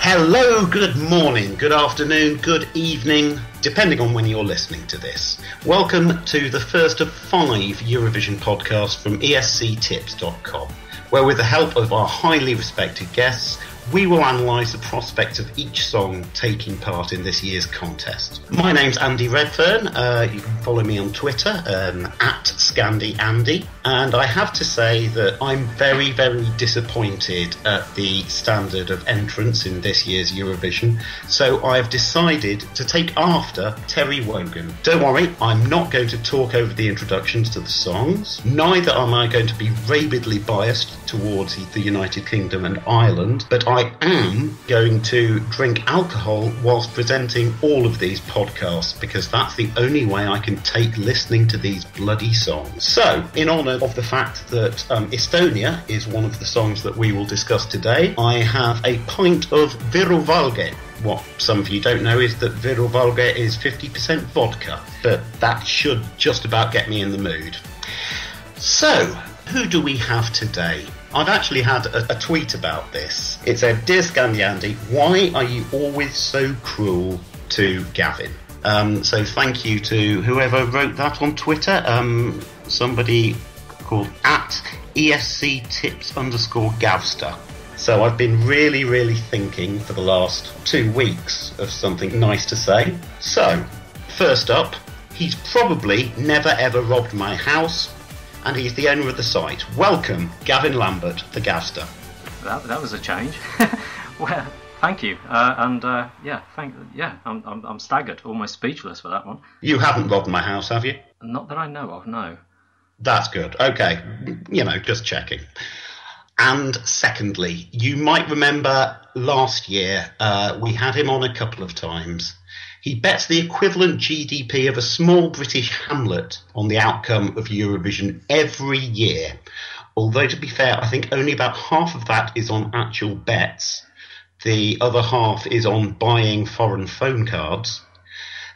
Hello, good morning, good afternoon, good evening, depending on when you're listening to this. Welcome to the first of 5 Eurovision podcasts from ESCtips.com, where with the help of our highly respected guests, we will analyse the prospects of each song taking part in this year's contest. My name's Andy Redfern. You can follow me on Twitter, at ScandieAndy. And I have to say that I'm very, very disappointed at the standard of entrance in this year's Eurovision. So I've decided to take after Terry Wogan. Don't worry, I'm not going to talk over the introductions to the songs. Neither am I going to be rabidly biased towards the United Kingdom and Ireland, but I am going to drink alcohol whilst presenting all of these podcasts because that's the only way I can take listening to these bloody songs. So, in honour of the fact that Estonia is one of the songs that we will discuss today, I have a pint of Viru Valge. What some of you don't know is that Viru Valge is 50% vodka, but that should just about get me in the mood. So, who do we have today? I've actually had a tweet about this. It said, "Dear ScandieAndy, why are you always so cruel to Gavin?" So thank you to whoever wrote that on Twitter. Somebody called at ESCtips _Gavster. So I've been really thinking for the last 2 weeks of something nice to say. So, first up, he's probably never ever robbed my house, and he's the owner of the site. Welcome, Gavin Lambert, the Gavster. That was a change. Well, thank you, I'm staggered, almost speechless for that one. You haven't robbed my house, have you? Not that I know of, no. That's good. Okay, just checking. And secondly, you might remember last year we had him on a couple of times. He bets the equivalent GDP of a small British hamlet on the outcome of Eurovision every year. Although, to be fair, I think only about half of that is on actual bets. The other half is on buying foreign phone cards.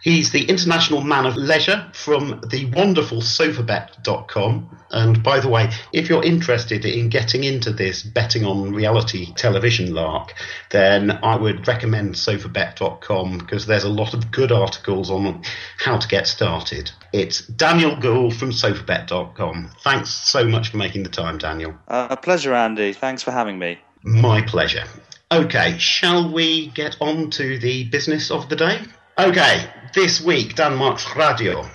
He's the international man of leisure from the wonderful sofabet.com. And by the way, if you're interested in getting into this betting on reality television lark, then I would recommend sofabet.com because there's a lot of good articles on how to get started. It's Daniel Gould from sofabet.com. Thanks so much for making the time, Daniel. A pleasure, Andy. Thanks for having me. My pleasure. Okay, shall we get on to the business of the day? Okay, this week Danmarks Radio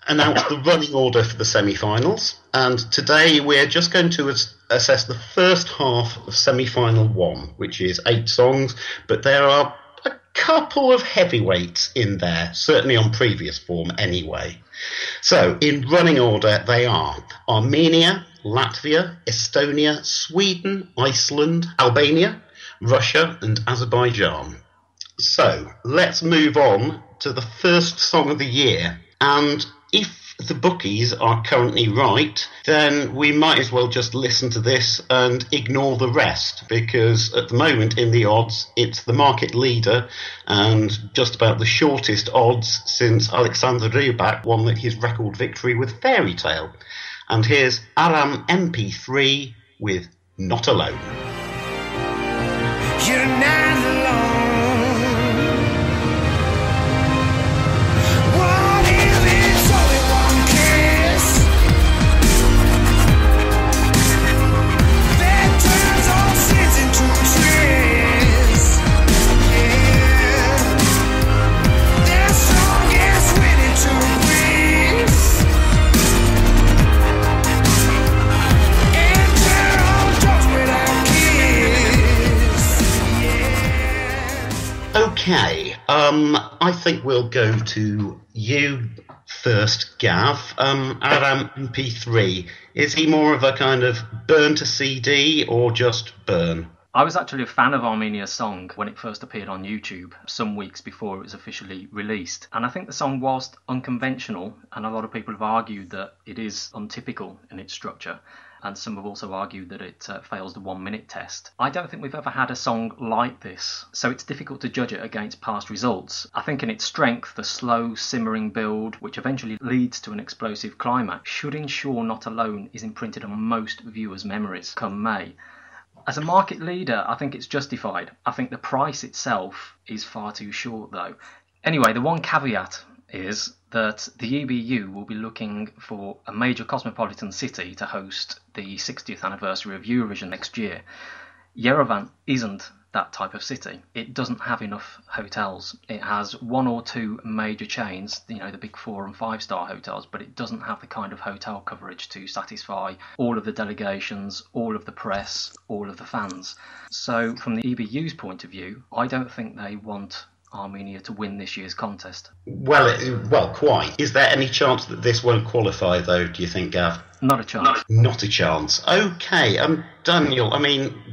announced the running order for the semi-finals, and today we're just going to assess the first half of semi-final 1, which is 8 songs, but there are a couple of heavyweights in there, certainly on previous form anyway. So, in running order they are Armenia, Latvia, Estonia, Sweden, Iceland, Albania, Russia and Azerbaijan. So, let's move on to the first song of the year. And if the bookies are currently right, then we might as well just listen to this and ignore the rest, because at the moment in the odds, it's the market leader and just about the shortest odds since Alexander Rybak won his record victory with Fairy Tale. And here's Aram MP3 with Not Alone. You're not alone. What if it's only one kiss that turns all sins into trees? Yeah, their song is winning to breeze. Enter all doors without keys. Okay, I think we'll go to you first, Gav. Aram MP3, is he more of a kind of burn to CD or just burn? I was actually a fan of Armenia's song when it first appeared on YouTube some weeks before it was officially released. And I think the song, whilst unconventional, and a lot of people have argued that it is untypical in its structure, and some have also argued that it fails the 1 minute test. I don't think we've ever had a song like this, so it's difficult to judge it against past results. I think in its strength, the slow, simmering build, which eventually leads to an explosive climax, should ensure Not Alone is imprinted on most viewers' memories come May. As a market leader, I think it's justified. I think the price itself is far too short, though. Anyway, the one caveat is that the EBU will be looking for a major cosmopolitan city to host the 60th anniversary of Eurovision next year. Yerevan isn't that type of city. It doesn't have enough hotels. It has one or two major chains, the big 4- and 5-star hotels, but it doesn't have the kind of hotel coverage to satisfy all of the delegations, all of the press, all of the fans. So from the EBU's point of view, I don't think they want Armenia to win this year's contest. Well, quite. Is there any chance that this won't qualify, though, do you think, Gav? Not a chance. Not a chance. Okay, Daniel,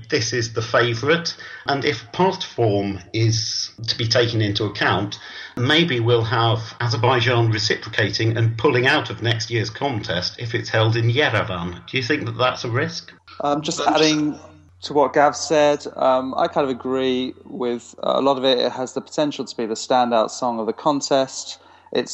this is the favourite, and if past form is to be taken into account, maybe we'll have Azerbaijan reciprocating and pulling out of next year's contest if it's held in Yerevan. Do you think that that's a risk? Just adding to what Gav said, I kind of agree with a lot of it. It has the potential to be the standout song of the contest.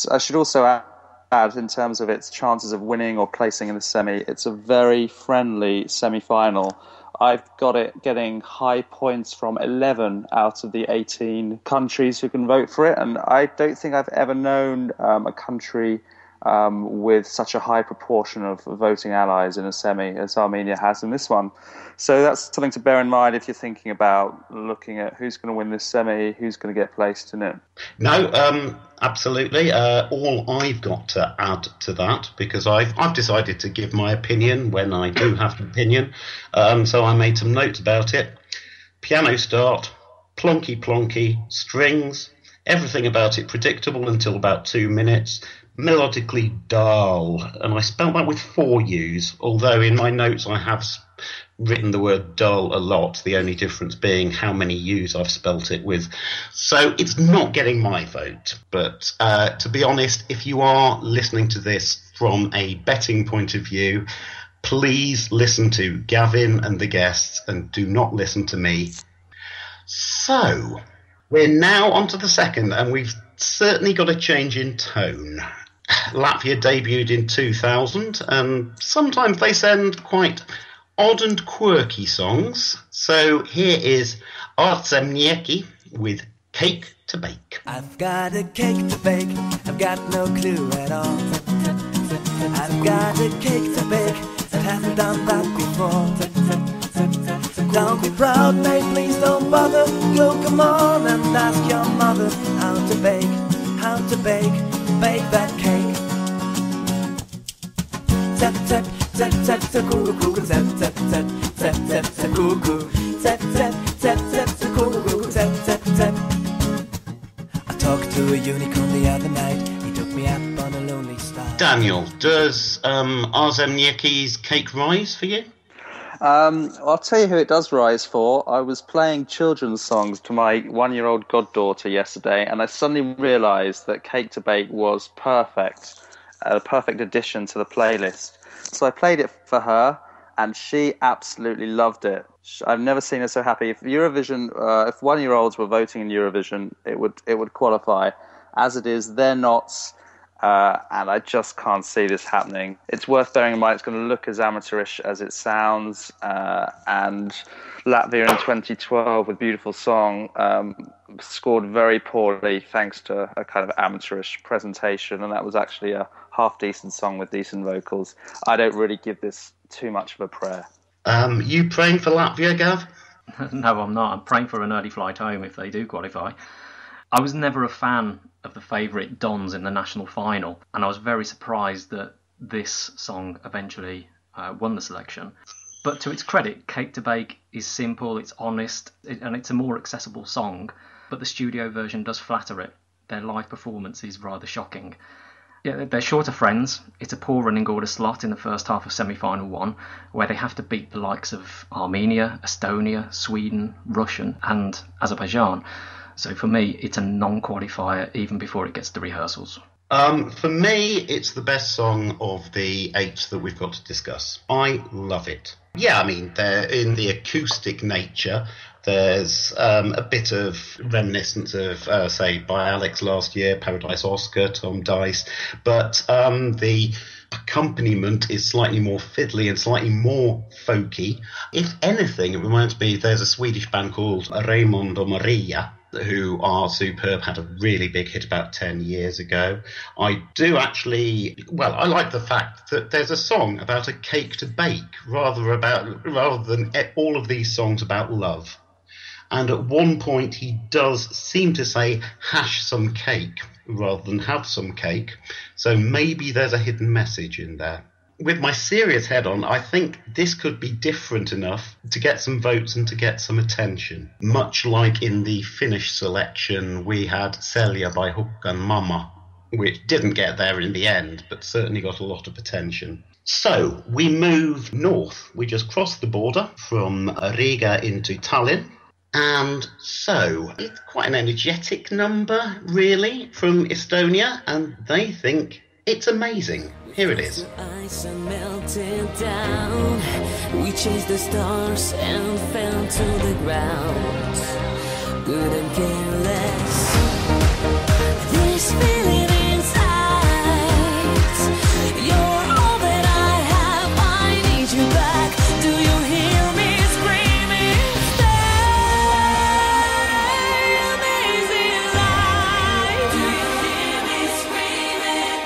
I should also add, in terms of its chances of winning or placing in the semi, it's a very friendly semi-final. I've got it getting high points from 11 out of the 18 countries who can vote for it, and I don't think I've ever known a country with such a high proportion of voting allies in a semi as Armenia has in this one. So that's something to bear in mind if you're thinking about looking at who's going to win this semi, who's going to get placed in it. No, absolutely. All I've got to add to that, because I've decided to give my opinion when I do have an opinion, so I made some notes about it. Piano start, plonky, strings, everything about it predictable until about 2 minutes. Melodically dull, and I spelled that with 4 U's, although in my notes I have written the word dull a lot, the only difference being how many U's I've spelt it with. So it's not getting my vote, but to be honest, if you are listening to this from a betting point of view, please listen to Gavin and the guests and do not listen to me. So we're now on to the second, and we've certainly got a change in tone. Latvia debuted in 2000, and sometimes they send quite odd and quirky songs. So here is Armenia with Cake to Bake. I've got a cake to bake, I've got no clue at all. I've got a cake to bake, I haven't done that before. Don't be proud, mate, please don't bother. Go come on and ask your mother how to bake that cake. Tap tap tap tap tap cuckoo, tap tap tap tap tap tap cuckoo, tap tap tap tap tap cuckoo, tap tap tap. I talked to a unicorn the other night. He took me up on a lonely star. Daniel, does Arzemniaki's cake rise for you? I'll tell you who it does rise for. I was playing children's songs to my 1-year-old goddaughter yesterday, and I suddenly realised that Cake to Bake was perfect, a perfect addition to the playlist. So I played it for her, and she absolutely loved it. I've never seen her so happy. If 1-year-olds were voting in Eurovision, it would qualify. As it is, they're not. And I just can't see this happening. It's worth bearing in mind it's going to look as amateurish as it sounds. And Latvia in 2012 with Beautiful Song scored very poorly thanks to a kind of amateurish presentation. And that was actually a half-decent song with decent vocals. I don't really give this too much of a prayer. You praying for Latvia, Gav? No, I'm not. I'm praying for an early flight home if they do qualify. I was never a fan of the favourite Dons in the national final, and I was very surprised that this song eventually won the selection. But to its credit, Cake to Bake is simple, it's honest, and it's a more accessible song, but the studio version does flatter it. Their live performance is rather shocking. Yeah, they're short of friends. It's a poor running order slot in the first half of semi-final 1, where they have to beat the likes of Armenia, Estonia, Sweden, Russia and Azerbaijan. So for me, it's a non-qualifier even before it gets to rehearsals. For me, it's the best song of the 8 that we've got to discuss. I love it. Yeah, I mean, they're in the acoustic nature. There's a bit of reminiscence of, say, by Alex last year, Paradise Oscar, Tom Dice. But the accompaniment is slightly more fiddly and slightly more folky. If anything, it reminds me, there's a Swedish band called Raymond och Maria, who are superb, had a really big hit about 10 years ago. I do actually, well, I like the fact that there's a song about a cake to bake rather than all of these songs about love. And at one point he does seem to say hash some cake rather than have some cake. So maybe there's a hidden message in there. With my serious head on, I think this could be different enough to get some votes and to get some attention. Much like in the Finnish selection, we had Celia by Hukkan Mama, which didn't get there in the end, but certainly got a lot of attention. So we move north. We just crossed the border from Riga into Tallinn. And so it's quite an energetic number, really, from Estonia, and they think it's amazing. Here it is. Ice and melted down. We chased the stars and fell to the ground. Couldn't care less. This feeling inside. You're all that I have. I need you back. Do you hear me screaming? Stay, amazing life. Do you hear me screaming?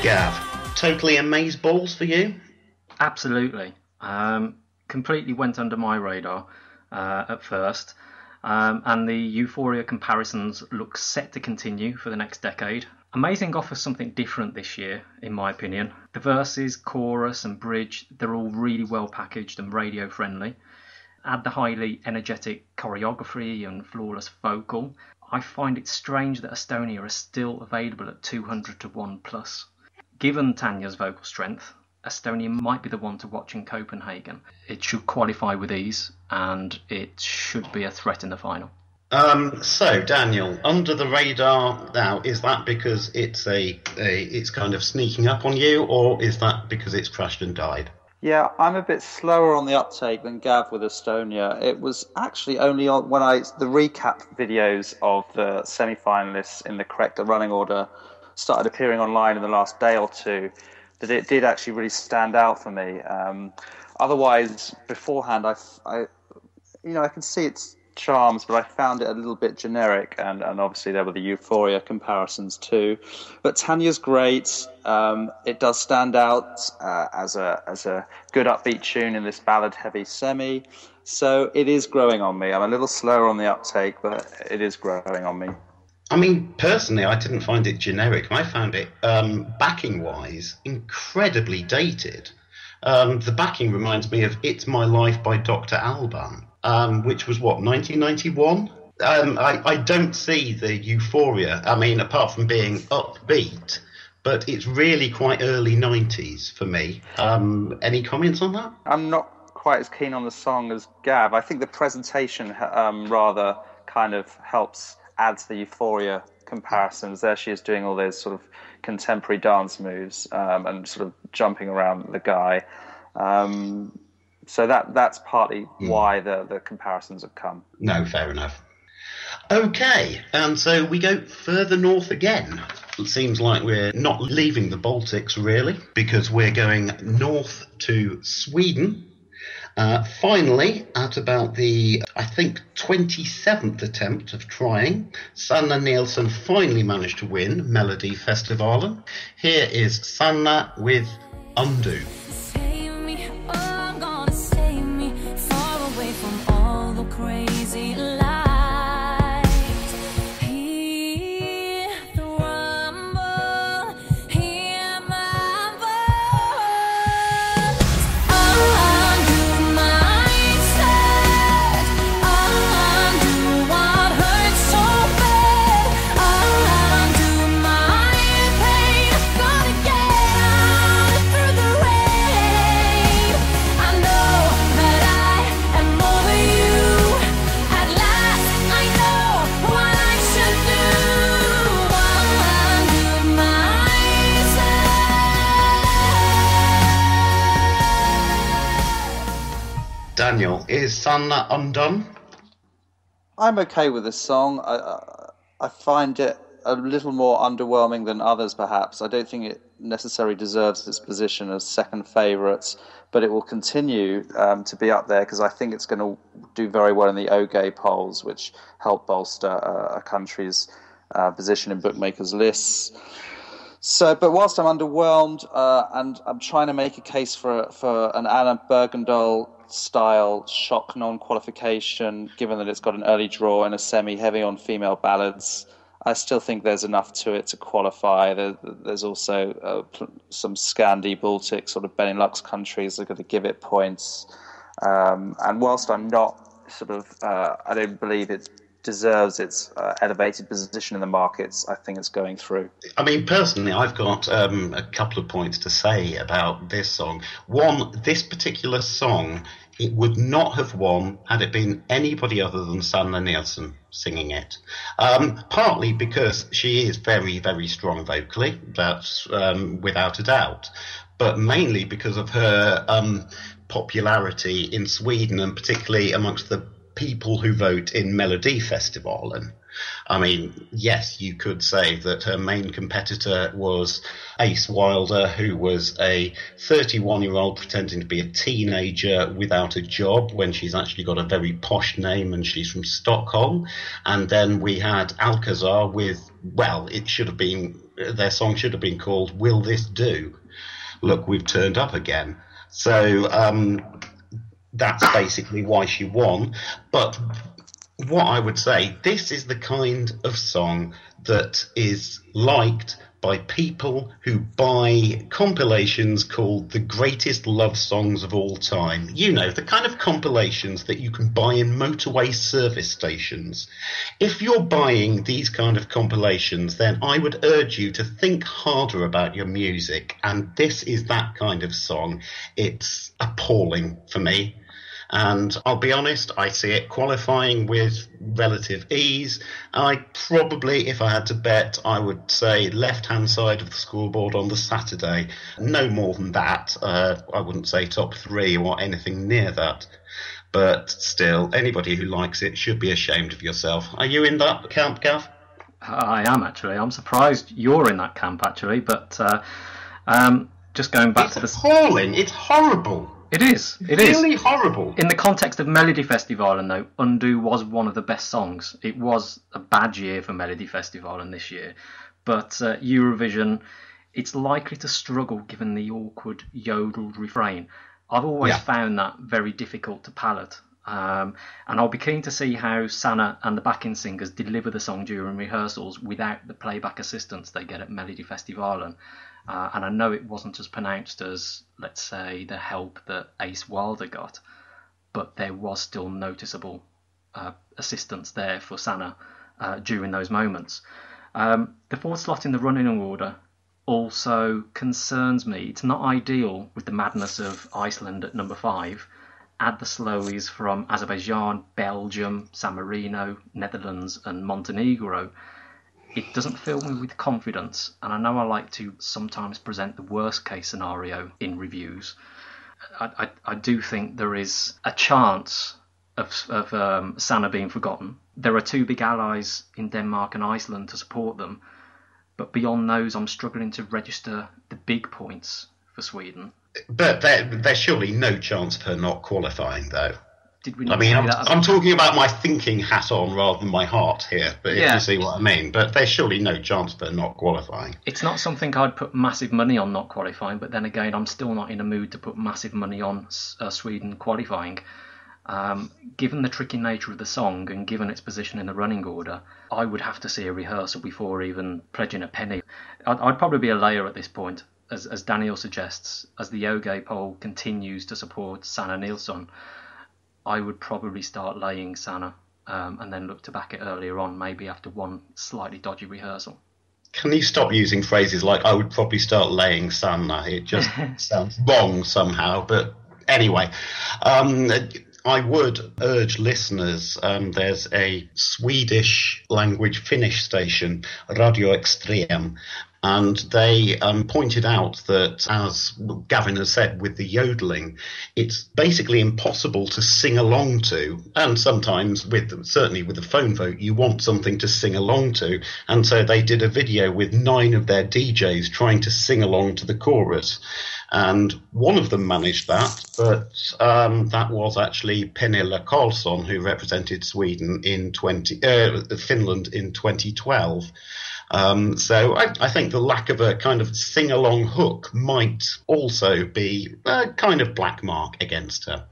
Gav, totally amazeballs for you? Absolutely. Completely went under my radar at first. And the Euphoria comparisons look set to continue for the next decade. Amazing offers something different this year, in my opinion. The verses, chorus and bridge, they're all really well packaged and radio friendly. Add the highly energetic choreography and flawless vocal. I find it strange that Estonia is still available at 200 to 1 plus. Given Tanya's vocal strength, Estonia might be the one to watch in Copenhagen. It should qualify with ease, and it should be a threat in the final. So, Daniel, under the radar now, is that because it's kind of sneaking up on you, or is that because it's crashed and died? Yeah, I'm a bit slower on the uptake than Gav with Estonia. It was actually only on when the recap videos of the semi-finalists in the correct running order started appearing online in the last day or two that it did actually really stand out for me. Otherwise, beforehand, I can see its charms, but I found it a little bit generic, and obviously there were the Euphoria comparisons too. But Tanya's great. It does stand out as a good upbeat tune in this ballad-heavy semi. So it is growing on me. I'm a little slower on the uptake, but it is growing on me. I mean, personally, I didn't find it generic. I found it, backing-wise, incredibly dated. The backing reminds me of It's My Life by Dr. Alban, which was, 1991? I don't see the Euphoria, I mean, apart from being upbeat, but it's really quite early 90s for me. Any comments on that? I'm not quite as keen on the song as Gav. I think the presentation rather kind of helps add to the Euphoria comparisons. There she is doing all those sort of contemporary dance moves and sort of jumping around the guy. So that's partly why the comparisons have come. No, fair enough. Okay, and so we go further north again. It seems like we're not leaving the Baltics, really, because we're going north to Sweden. Finally, at about the, I think, 27th attempt of trying, Sanna Nilsson finally managed to win Melody Festivalen. Here is Sanna with Undo. Save me, oh, I'm gonna save me, far away from all the crazy lights. Hear the rumble, hear my voice. Undo mindset, undo what hurts so bad, undo my pain. Gonna get out through the rain. Daniel, is Sanna undone? I'm okay with this song. I find it a little more underwhelming than others, perhaps. I don't think it necessarily deserves its position as second favourites, but it will continue to be up there because I think it's going to do very well in the OGAY polls, which help bolster a country's position in bookmakers' lists. So, but whilst I'm underwhelmed and I'm trying to make a case for an Anna Bergendahl-style shock non-qualification, given that it's got an early draw and a semi heavy on female ballads, I still think there's enough to it to qualify. There's also some Scandi, Baltic, sort of Benelux countries that are going to give it points. And whilst I'm not I don't believe it deserves its elevated position in the markets, I think it's going through. I mean, personally, I've got a couple of points to say about this song. One, this particular song, it would not have won had it been anybody other than Sanna Nielsen singing it. Partly because she is very, very strong vocally, that's without a doubt, but mainly because of her popularity in Sweden and particularly amongst the people who vote in Melodifestivalen. I mean, yes, you could say that her main competitor was Ace Wilder, who was a 31-year-old pretending to be a teenager without a job when she's actually got a very posh name and she's from Stockholm. And then we had Alcazar with, well, their song should have been called Will This Do? Look, we've turned up again. So that's basically why she won. But what I would say, this is the kind of song that is liked by people who buy compilations called the greatest love songs of all time. You know, the kind of compilations that you can buy in motorway service stations. If you're buying these kind of compilations, then I would urge you to think harder about your music. And this is that kind of song. It's appalling for me. And I'll be honest, I see it qualifying with relative ease. I probably, if I had to bet, I would say left-hand side of the scoreboard on the Saturday. No more than that. I wouldn't say top three or anything near that. But still, anybody who likes it should be ashamed of yourself. Are you in that camp, Gav? I am, actually. I'm surprised you're in that camp, actually. But just going back to the... It's appalling. It's horrible. It is. It really is. Horrible. In the context of Melodifestivalen, though, Undo was one of the best songs. It was a bad year for Melodifestivalen this year. But Eurovision, it's likely to struggle given the awkward yodeled refrain. I've always found that very difficult to palate. And I'll be keen to see how Sanna and the backing singers deliver the song during rehearsals without the playback assistance they get at Melodifestivalen. And I know it wasn't as pronounced as, let's say, the help that Ace Wilder got, but there was still noticeable assistance there for Sanna during those moments. The fourth slot in the running order also concerns me. It's not ideal with the madness of Iceland at number 5. Add the slowies from Azerbaijan, Belgium, San Marino, Netherlands and Montenegro. It doesn't fill me with confidence, and I know I like to sometimes present the worst case scenario in reviews. I do think there is a chance of Sanna being forgotten. There are two big allies in Denmark and Iceland to support them, but beyond those I'm struggling to register the big points for Sweden. But there's surely no chance of her not qualifying, though. I mean, I'm talking about my thinking hat on rather than my heart here, but if you see what I mean. But there's surely no chance of her not qualifying. It's not something I'd put massive money on not qualifying, but then again, I'm still not in a mood to put massive money on Sweden qualifying. Given the tricky nature of the song and given its position in the running order, I would have to see a rehearsal before even pledging a penny. I'd probably be a layer at this point, as Daniel suggests, as the OGAY poll continues to support Sanna Nielsen. I would probably start laying Sanna and then look to back it earlier on, maybe after one slightly dodgy rehearsal. Can you stop using phrases like, I would probably start laying Sanna? It just sounds wrong somehow. But anyway, I would urge listeners, there's a Swedish language Finnish station, Radio Extrem, And they pointed out that, as Gavin has said, with the yodeling, it's basically impossible to sing along to. And sometimes, certainly with the phone vote, you want something to sing along to. And so they did a video with 9 of their DJs trying to sing along to the chorus. And one of them managed that, but that was actually Pernilla Karlsson, who represented Sweden in Finland in 2012. So I think the lack of a kind of sing-along hook might also be a kind of black mark against her.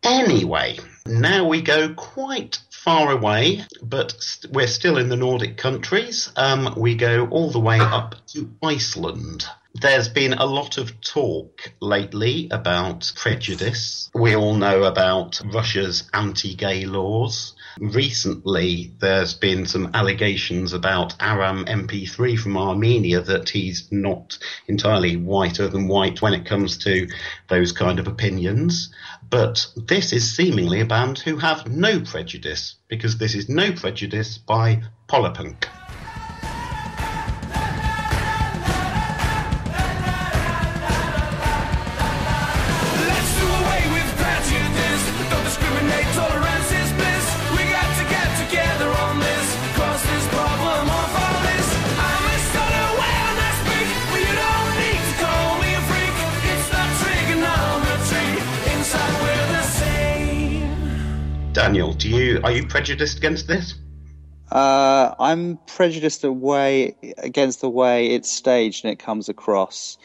Anyway, now we go quite far away, but we're still in the Nordic countries. We go all the way up to Iceland. There's been a lot of talk lately about prejudice. We all know about Russia's anti-gay laws. Recently, there's been some allegations about Aram MP3 from Armenia that he's not entirely whiter than white when it comes to those kind of opinions. But this is seemingly a band who have no prejudice, because this is No Prejudice by Polypunk. Daniel, are you prejudiced against this? I'm prejudiced against the way it's staged and it comes across.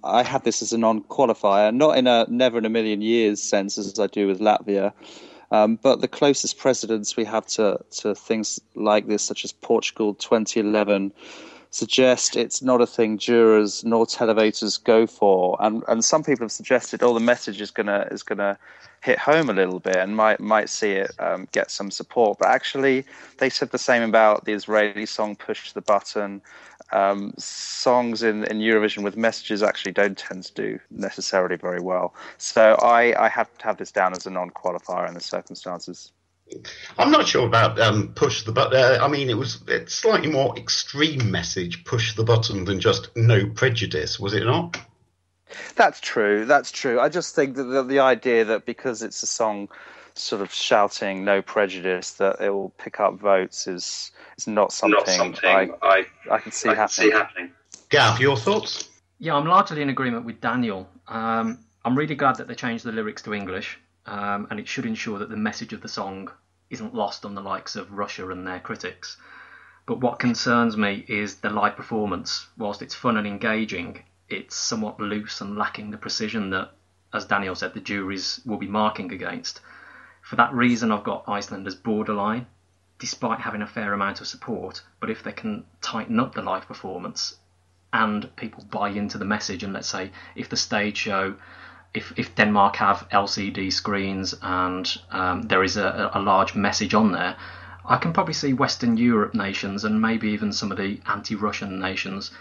I have this as a non-qualifier, not in a never in a million years sense as I do with Latvia, but the closest precedents we have to things like this, such as Portugal 2011, suggest it's not a thing jurors nor televoters go for, and some people have suggested, the message is gonna hit home a little bit and might see it get some support. But actually, they said the same about the Israeli song "Push the Button." Songs in Eurovision with messages actually don't tend to do necessarily very well. So I have to have this down as a non-qualifier in the circumstances. I'm not sure about push the button. I mean, it's slightly more extreme message, push the button, than just no prejudice, was it not? That's true. I just think that the idea that because it's a song sort of shouting no prejudice that it will pick up votes is not something I can see happening. Gav, your thoughts? Yeah, I'm largely in agreement with Daniel. I'm really glad that they changed the lyrics to English. And it should ensure that the message of the song isn't lost on the likes of Russia and their critics. But what concerns me is the live performance. Whilst it's fun and engaging, it's somewhat loose and lacking the precision that, as Daniel said, the juries will be marking against. For that reason, I've got Iceland as borderline, despite having a fair amount of support. But if they can tighten up the live performance and people buy into the message, and let's say if the stage show, if Denmark have LCD screens and there is a large message on there, I can probably see Western Europe nations and maybe even some of the anti-Russian nations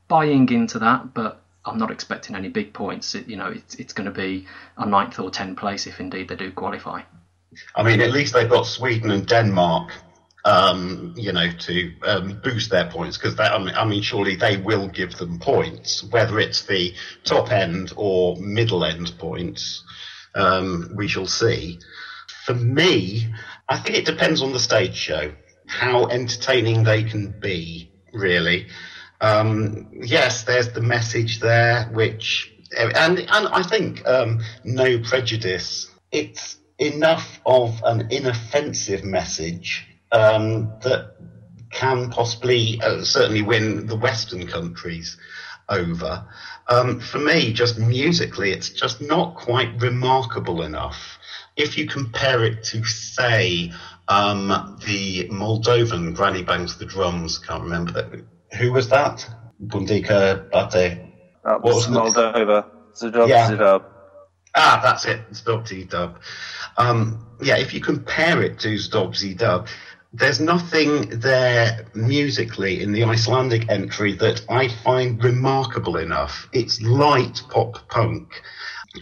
buying into that, but I'm not expecting any big points. It's going to be a 9th or 10th place if indeed they do qualify. I mean, at least they've got Sweden and Denmark, to boost their points, because surely they will give them points, whether it's the top end or middle end points. We shall see. For me, I think it depends on the stage show, how entertaining they can be, really. Yes, there's the message there, and I think no prejudice. It's enough of an inoffensive message that can possibly certainly win the Western countries over. For me, just musically, it's just not quite remarkable enough. If you compare it to, say, the Moldovan Granny Bangs the Drums, can't remember who was that? Bundika Bate. What was Moldova? Zdub, yeah. Zdub. That's it. Zdub Dub. If you compare it to Zdub Dub, there's nothing there musically in the Icelandic entry that I find remarkable enough. It's light pop punk,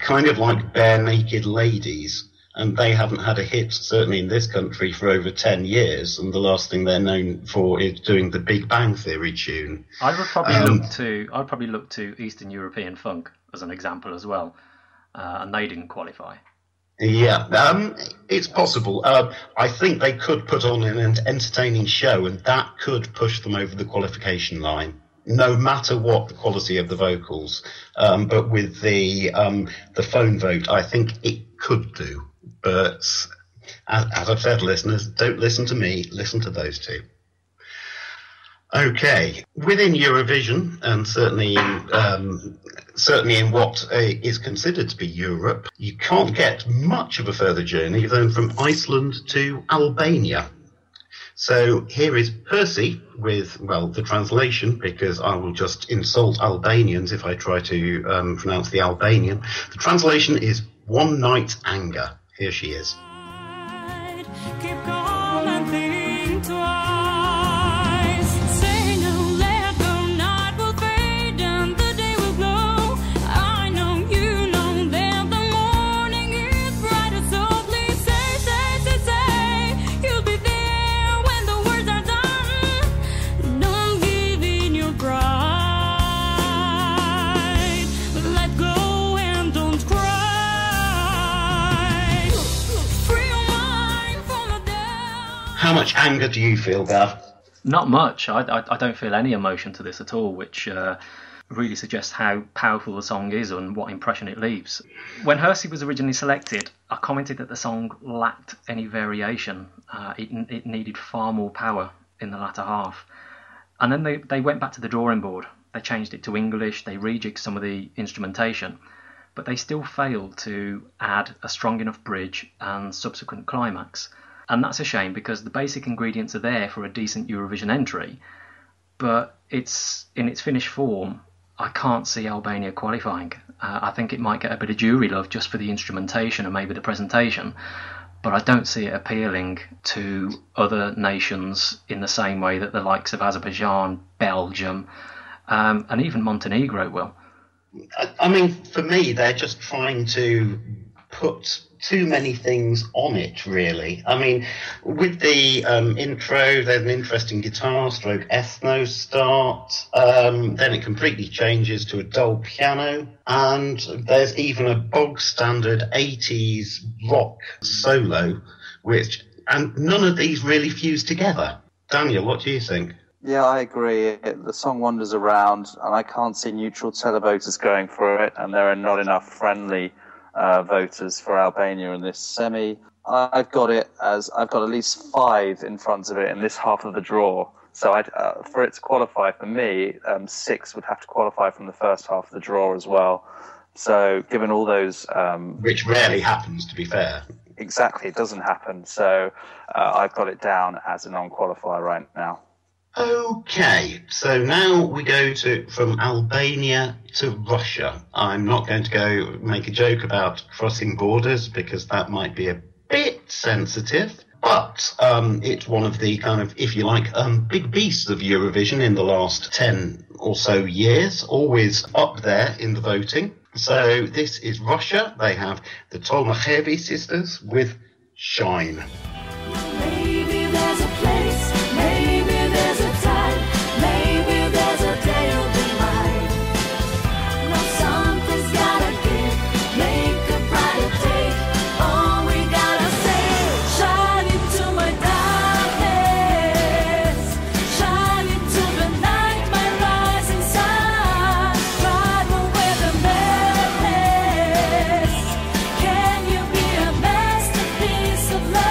kind of like Bare Naked Ladies. and they haven't had a hit, certainly in this country, for over 10 years, and the last thing they're known for is doing the Big Bang Theory tune. I'd probably look to Eastern European funk as an example as well, and they didn't qualify. Yeah, it's possible. I think they could put on an entertaining show, and that could push them over the qualification line, no matter what the quality of the vocals. But with the phone vote, I think it could do. But as I've said, listeners, don't listen to me, listen to those two. Okay, within Eurovision, and certainly in what is considered to be Europe, you can't get much of a further journey than from Iceland to Albania. So here is Percy with, well, the translation, because I will just insult Albanians if I try to pronounce the Albanian. The translation is One Night Anger. Here she is. Keep calm and think twice. Say no, let go, night will fade and the day will glow. I know you know that the morning is brighter, so please say, you'll be there when the words are done. Don't give in your pride, but let go and don't cry. How much anger do you feel, Gav? Not much. I don't feel any emotion to this at all, which really suggests how powerful the song is and what impression it leaves. When Hersey was originally selected, I commented that the song lacked any variation. It needed far more power in the latter half. And then they went back to the drawing board. They changed it to English, they rejigged some of the instrumentation, but they still failed to add a strong enough bridge and subsequent climax. And that's a shame, because the basic ingredients are there for a decent Eurovision entry, but it's in its finished form, I can't see Albania qualifying. I think it might get a bit of jury love just for the instrumentation and maybe the presentation, but I don't see it appealing to other nations in the same way that the likes of Azerbaijan, Belgium, and even Montenegro will. I mean, for me, they're just trying to put too many things on it, really. I mean, with the intro, there's an interesting guitar stroke ethno start, then it completely changes to a dull piano, and there's even a bog standard 80s rock solo, and none of these really fuse together. Daniel, what do you think? Yeah, I agree. The song wanders around, and I can't see neutral televoters going for it, and there are not enough friendly voters for Albania in this semi. I've got at least 5 in front of it in this half of the draw. So for it to qualify for me, 6 would have to qualify from the first half of the draw as well. So given all those... which rarely happens, to be fair. Exactly, it doesn't happen. So I've got it down as a non-qualifier right now. Okay, so now we go from Albania to Russia. I'm not going to go make a joke about crossing borders because that might be a bit sensitive, but it's one of the kind of, if you like, big beasts of Eurovision in the last 10 or so years, always up there in the voting. So this is Russia. They have the Tolmachevi sisters with Shine. Maybe there's a place, maybe there's a time, maybe there's a day you'll be mine. No, something's gotta give, make a brighter day. All we gotta say, shine into my darkness, shine into the night, my rising sun. Drive away the madness. Can you be a masterpiece of love?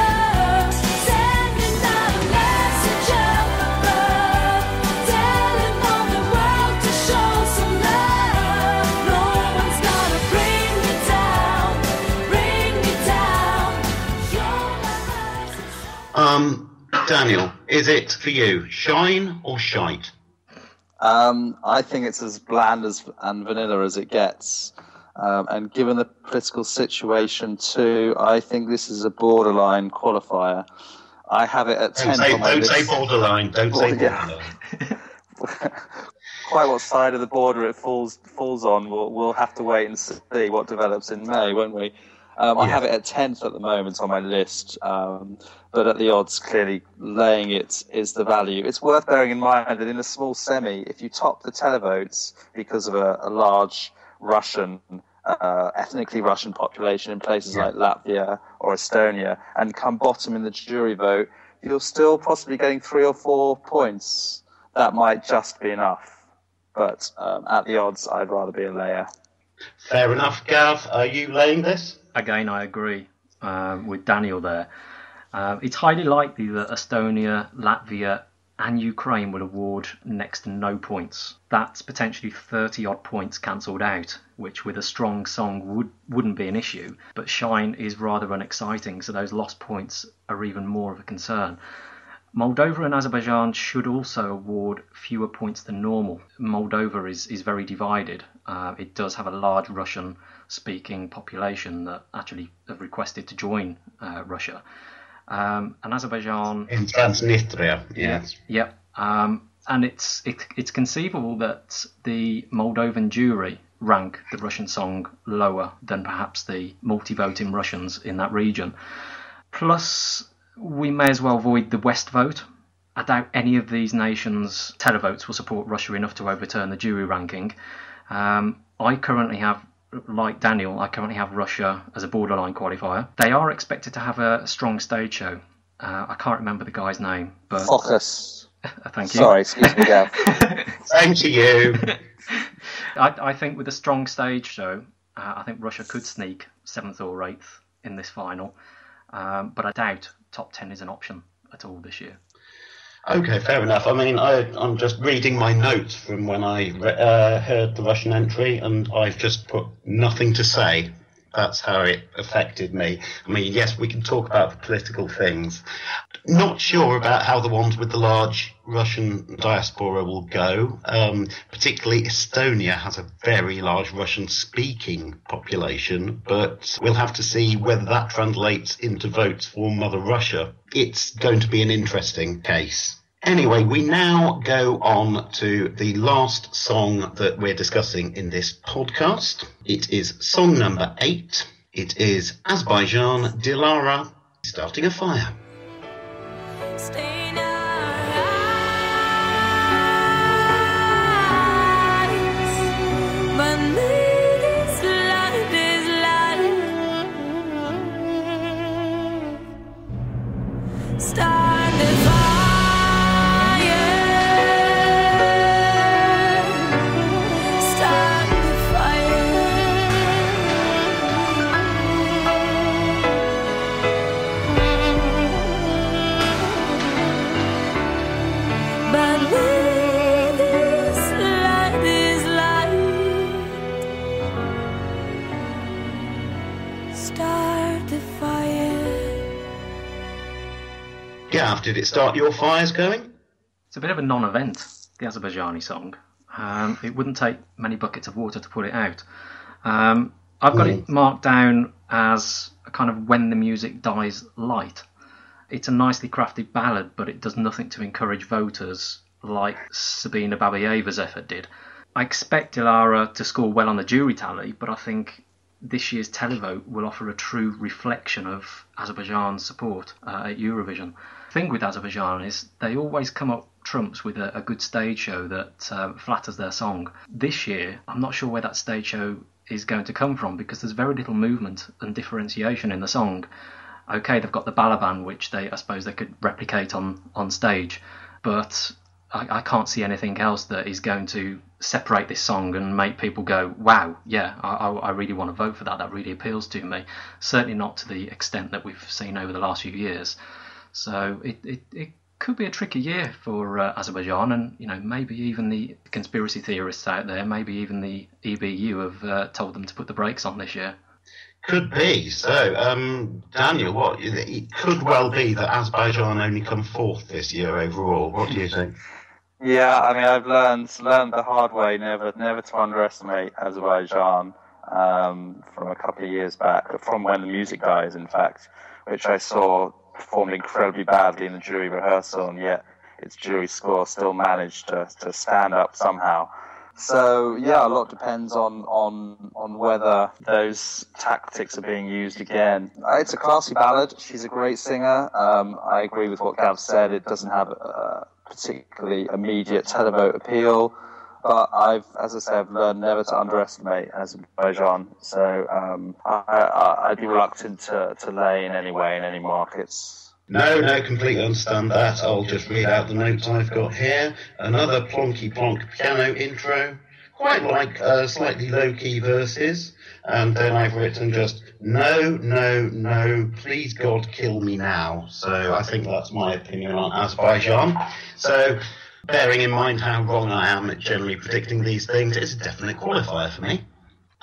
Daniel, is it for you shine or shite? I think it's as bland and vanilla as it gets. And given the political situation too, I think this is a borderline qualifier. I have it at 10. Don't say borderline. Don't say borderline. Quite what side of the border it falls on, we'll have to wait and see what develops in May, won't we? I have it at 10th at the moment on my list, but at the odds, clearly laying it is the value. It's worth bearing in mind that in a small semi, if you top the televotes because of a large Russian, ethnically Russian population in places like Latvia or Estonia, and come bottom in the jury vote, you're still possibly getting 3 or 4 points. That might just be enough. But at the odds, I'd rather be a layer. Fair enough, Gav. Are you laying this? Again, I agree with Daniel there. It's highly likely that Estonia, Latvia and Ukraine will award next to no points. That's potentially 30-odd points cancelled out, which with a strong song wouldn't be an issue. But Shine is rather unexciting, so those lost points are even more of a concern. Moldova and Azerbaijan should also award fewer points than normal. Moldova is very divided. It does have a large Russian-speaking population that actually have requested to join Russia. And Azerbaijan... In Transnistria, yes. Yep. And it's conceivable that the Moldovan jury rank the Russian song lower than perhaps the multi-voting Russians in that region. Plus, we may as well avoid the West vote. I doubt any of these nations' televotes will support Russia enough to overturn the jury ranking. I currently have, like Daniel, Russia as a borderline qualifier. They are expected to have a strong stage show. I can't remember the guy's name, but... Focus. Thank you. Sorry, excuse me, Gav. Same to you. I think with a strong stage show, I think Russia could sneak 7th or 8th in this final. But I doubt top 10 is an option at all this year. Okay, fair enough. I mean, I'm just reading my notes from when I heard the Russian entry, and I've just put nothing to say. That's how it affected me. I mean, yes, we can talk about the political things. Not sure about how the ones with the large Russian diaspora will go. Particularly Estonia has a very large Russian-speaking population, but we'll have to see whether that translates into votes for Mother Russia. It's going to be an interesting case. Anyway, we now go on to the last song that we're discussing in this podcast. It is song number 8. It is Azerbaijan, Dilara, Starting a Fire. Stay nice, but this life is life. Start the fire, start the but this light is light. Start the fire. Gav, did it start your fires going? It's a bit of a non-event, the Azerbaijani song. It wouldn't take many buckets of water to put it out. I've got it marked down as a kind of When the Music Dies light. It's a nicely crafted ballad, but it does nothing to encourage voters like Sabina Babayeva's effort did. I expect Dilara to score well on the jury tally, but I think this year's televote will offer a true reflection of Azerbaijan's support at Eurovision. The thing with Azerbaijan is they always come up trumps with a good stage show that flatters their song. This year, I'm not sure where that stage show is going to come from because there's very little movement and differentiation in the song. Okay, they've got the balaban, which I suppose they could replicate on stage, but I can't see anything else that is going to separate this song and make people go, wow, yeah, I really want to vote for that. That really appeals to me. Certainly not to the extent that we've seen over the last few years. So it could be a tricky year for Azerbaijan, and maybe even the conspiracy theorists out there, maybe even the EBU have told them to put the brakes on this year. Could be. So, Daniel, it could well be that Azerbaijan only come 4th this year overall. What do you think? Yeah, I mean, I've learned the hard way never to underestimate Azerbaijan from a couple of years back, from When the Music Dies, in fact, which I saw performed incredibly badly in the jury rehearsal, and yet its jury score still managed to stand up somehow. So yeah, a lot depends on whether those tactics are being used again. It's a classy ballad. She's a great singer. I agree with what Gav said. It doesn't have a particularly immediate televote appeal, but as I said, I've learned never to underestimate Azerbaijan. So I'd be reluctant to lay in any way in any markets. No, completely understand that. I'll just read out the notes I've got here. Another plonky plonk piano intro, quite like slightly low-key verses, and then I've written just, no, please God kill me now. So I think that's my opinion on Azerbaijan. So bearing in mind how wrong I am at generally predicting these things, it's a definite qualifier for me.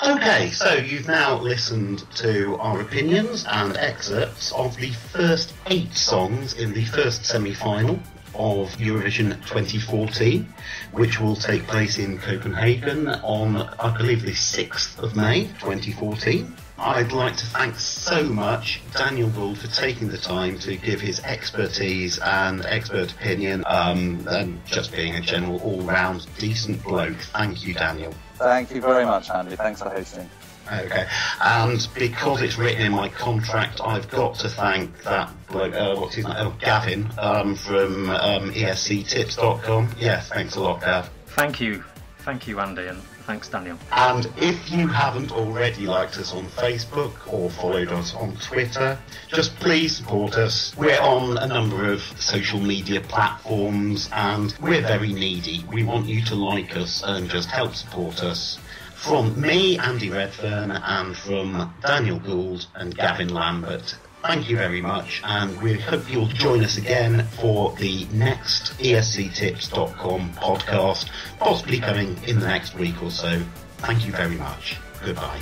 Okay, so you've now listened to our opinions and excerpts of the first 8 songs in the first semi-final of Eurovision 2014, which will take place in Copenhagen on, I believe, the 6th of May 2014. I'd like to thank so much Daniel Gould for taking the time to give his expertise and expert opinion, and just being a general all-round decent bloke. Thank you, Daniel. Thank you very much, Andy. Thanks for hosting. Okay, and because it's written in my contract, I've got to thank that bloke, what's his name? Oh, Gavin, from ESCtips.com. Yeah, thanks a lot, Gav. Thank you, Andy, and thanks, Daniel. And if you haven't already liked us on Facebook or followed us on Twitter, just please support us. We're on a number of social media platforms and we're very needy. We want you to like us and just help support us. From me, Andy Redfern, and from Daniel Gould and Gavin Lambert, thank you very much, and we hope you'll join us again for the next ESCtips.com podcast, possibly coming in the next week or so. Thank you very much. Goodbye.